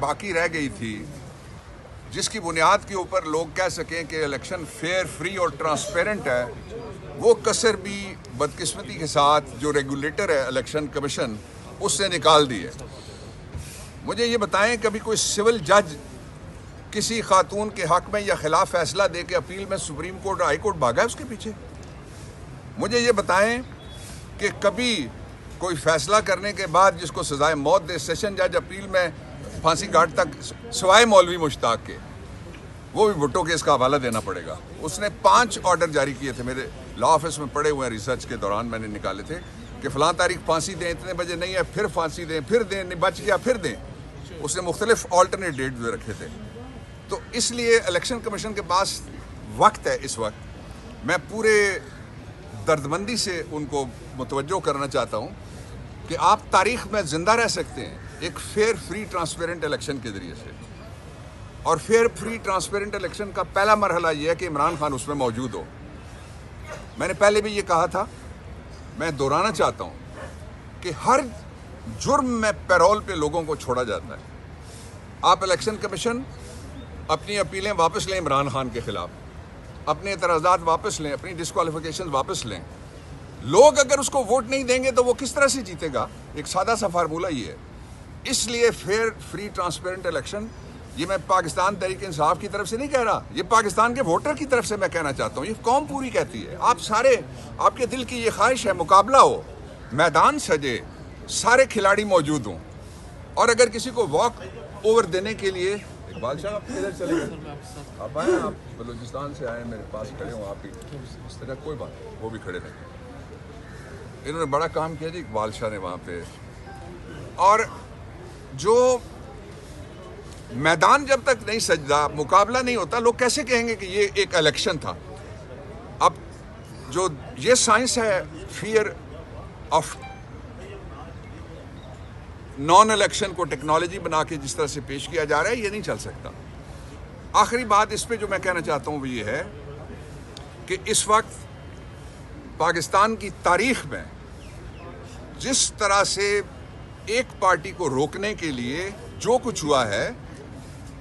बाकी रह गई थी, जिसकी बुनियाद के ऊपर लोग कह सकें कि इलेक्शन फेयर, फ्री और ट्रांसपेरेंट है, वो कसर भी बदकिस्मती के साथ जो रेगुलेटर है इलेक्शन कमीशन, उससे निकाल दी है। मुझे ये बताएं, कभी कोई सिविल जज किसी खातून के हक में या खिलाफ फैसला दे के अपील में सुप्रीम कोर्ट हाई कोर्ट भागा है उसके पीछे? मुझे ये बताएं कि कभी कोई फैसला करने के बाद जिसको सजाए मौत दे सेशन जज अपील में फांसी घाट तक, सिवाय मौलवी मुश्ताक के, वो भी भुट्टो केस का हवाला देना पड़ेगा। उसने 5 ऑर्डर जारी किए थे, मेरे लॉ ऑफिस में पड़े हुए हैं, रिसर्च के दौरान मैंने निकाले थे कि फलां तारीख फांसी दें, इतने बजे नहीं है, फिर फांसी दें, फिर दें, नहीं बच गया फिर दें। उसने मुख्तलिफ ऑल्टरनेट डेट भी रखे थे। तो इसलिए इलेक्शन कमीशन के पास वक्त है। इस वक्त मैं पूरे दर्दमंदी से उनको मुतवज्जो करना चाहता हूँ कि आप तारीख में जिंदा रह सकते हैं एक फेयर, फ्री, ट्रांसपेरेंट इलेक्शन के जरिए से। और फेयर, फ्री, ट्रांसपेरेंट इलेक्शन का पहला मरहला यह है कि इमरान खान उसमें मौजूद हो। मैंने पहले भी ये कहा था, मैं दोहराना चाहता हूँ कि हर जुर्म में पैरोल पे लोगों को छोड़ा जाता है। आप इलेक्शन कमीशन अपनी अपीलें वापस लें इमरान खान के खिलाफ, अपने एतराज़ात वापस लें, अपनी डिस्क्वालिफिकेशन वापस लें। लोग अगर उसको वोट नहीं देंगे तो वो किस तरह से जीतेगा? एक सादा सा फार्मूला ये है। इसलिए फेयर, फ्री, ट्रांसपेरेंट इलेक्शन, ये मैं पाकिस्तान तहरीक इंसाफ की तरफ से नहीं कह रहा, ये पाकिस्तान के वोटर की तरफ से मैं कहना चाहता हूँ। ये कौम पूरी कहती है। आप सारे, आपके दिल की ये ख्वाहिश है मुकाबला हो, मैदान सजे, सारे खिलाड़ी मौजूद हों। और अगर किसी को वॉक ओवर देने के लिए, इकबाल शाह आप इधर चले गए, आप आए, आप बलूचिस्तान से आए, मेरे पास खड़े हो आप ही, इस तरह कोई बात, वो भी खड़े रहे। इन्होंने बड़ा काम किया जी इकबाल शाह ने वहाँ पे। और जो मैदान जब तक नहीं सजदा, मुकाबला नहीं होता, लोग कैसे कहेंगे कि ये एक इलेक्शन था? अब जो ये साइंस है फियर ऑफ नॉन इलेक्शन को टेक्नोलॉजी बना के जिस तरह से पेश किया जा रहा है, ये नहीं चल सकता। आखिरी बात इस पे जो मैं कहना चाहता हूँ वो ये है कि इस वक्त पाकिस्तान की तारीख में जिस तरह से एक पार्टी को रोकने के लिए जो कुछ हुआ है,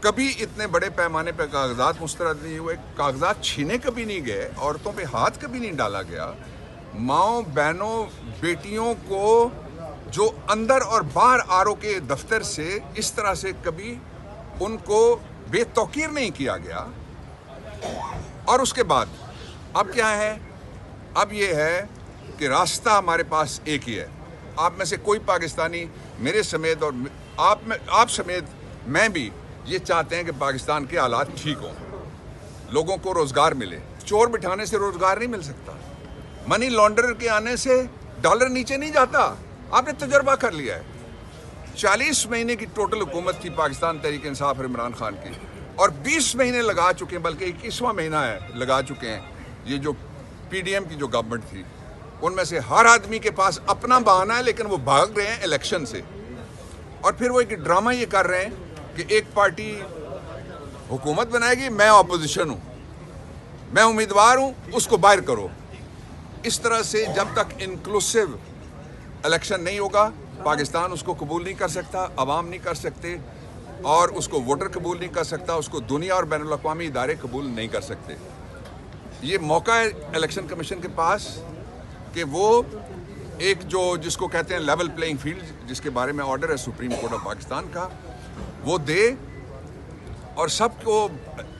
कभी इतने बड़े पैमाने पर कागजात मुस्तरद नहीं हुए, कागजात छीने कभी नहीं गए, औरतों पे हाथ कभी नहीं डाला गया, माओ बहनों बेटियों को जो अंदर और बाहर आरओ के दफ्तर से इस तरह से कभी उनको बेतौकीर नहीं किया गया। और उसके बाद अब क्या है? अब ये है कि रास्ता हमारे पास एक ही है। आप में से कोई पाकिस्तानी, मेरे समेत और आप समेत मैं भी ये चाहते हैं कि पाकिस्तान के हालात ठीक हों, लोगों को रोज़गार मिले। चोर बिठाने से रोज़गार नहीं मिल सकता, मनी लॉन्ड्रर के आने से डॉलर नीचे नहीं जाता। आपने तजर्बा कर लिया है। 40 महीने की टोटल हुकूमत थी पाकिस्तान तहरीक इंसाफ और इमरान खान की, और 20 महीने लगा चुके हैं, बल्कि 21वां महीना है लगा चुके हैं ये जो पीडीएम की जो गवर्नमेंट थी। उनमें से हर आदमी के पास अपना बहाना है, लेकिन वो भाग रहे हैं इलेक्शन से। और फिर वो एक ड्रामा ये कर रहे हैं कि एक पार्टी हुकूमत बनाएगी, मैं ऑपोजिशन हूँ, मैं उम्मीदवार हूँ, उसको बाहर करो। इस तरह से जब तक इंक्लूसिव इलेक्शन नहीं होगा, पाकिस्तान उसको कबूल नहीं कर सकता, अवाम नहीं कर सकते, और उसको वोटर कबूल नहीं कर सकता, उसको दुनिया और बैनुल अक़वामी इदारे कबूल नहीं कर सकते। ये मौका है इलेक्शन कमीशन के पास कि वो एक जो जिसको कहते हैं लेवल प्लेइंग फील्ड, जिसके बारे में ऑर्डर है सुप्रीम कोर्ट ऑफ पाकिस्तान का, वो दे और सबको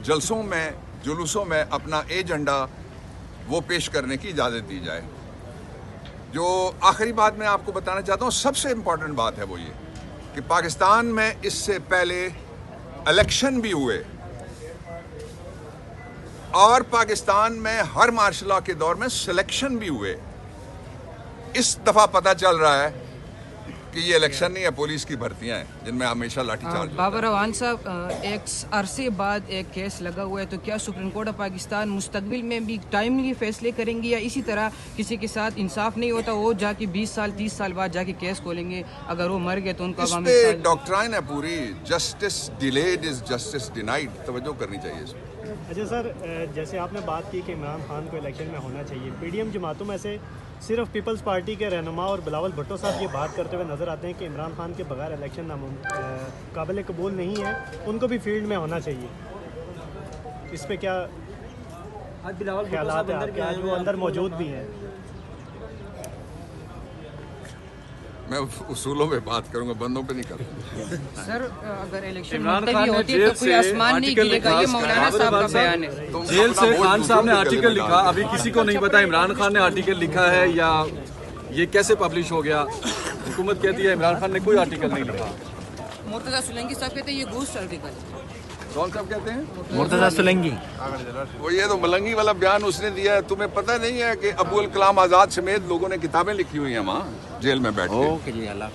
जलसों में, जुलूसों में अपना एजेंडा वो पेश करने की इजाज़त दी जाए। जो आखिरी बात मैं आपको बताना चाहता हूँ, सबसे इम्पॉर्टेंट बात है वो ये कि पाकिस्तान में इससे पहले इलेक्शन भी हुए, और पाकिस्तान में हर मार्शल लॉ के दौर में सिलेक्शन भी हुए। इस दफ़ा पता चल रहा है कि ये इलेक्शन नहीं है, पुलिस की भर्तियां हैं जिनमें हमेशा लाठीचार्ज। बाबर रवान साहब, एक अरसे बाद एक केस लगा हुआ है, तो क्या सुप्रीम कोर्ट ऑफ पाकिस्तान मुस्तकबिल में भी टाइमली फैसले करेंगे, या इसी तरह किसी के साथ इंसाफ नहीं होता वो जाके 20 साल 30 साल बाद जाके केस खोलेंगे, अगर वो मर गए तो उनका डॉक्ट्राइन है पूरी, justice delayed is justice denied, तवज्जो करनी चाहिए इस पर। अच्छा सर, जैसे आपने बात की कि इमरान खान को इलेक्शन में होना चाहिए, पीडीएम जमातों में से सिर्फ पीपल्स पार्टी के रहनुमा और बिलावल भुट्टो साहब ये बात करते हुए नज़र आते हैं कि इमरान खान के बगैर इलेक्शन काबिल कबूल नहीं है, उनको भी फील्ड में होना चाहिए। इस पे क्या ख्यालात हैं आपके, आज वो अंदर मौजूद भी हैं? मैं उसूलों पे बात करूंगा, बंदों पे नहीं करूंगा। सर अगर इलेक्शन इमरान खान मुलतवी ने होती जेल तो कोई से आसमान नहीं आर्टिकल गिरेगा, ये लिखा, मौलाना साहब का बयान है। जेल से खान साहब ने आर्टिकल लिखा, अभी किसी को नहीं पता इमरान खान ने आर्टिकल लिखा है या ये कैसे पब्लिश हो गया। हुकूमत कहती है इमरान खान ने कोई आर्टिकल नहीं लिखा। मुर्तजा सुलंगी साहब कहते हैं ये घूस आर्टिकल। कौन साहब कहते हैं? मुर्तजा सुलंगी। वो ये तो मलंगी वाला बयान उसने दिया है। तुम्हें पता नहीं है कि अबुल कलाम आजाद समेत लोगों ने किताबें लिखी हुई हैं वहाँ जेल में बैठ के। ओके जी, अल्लाह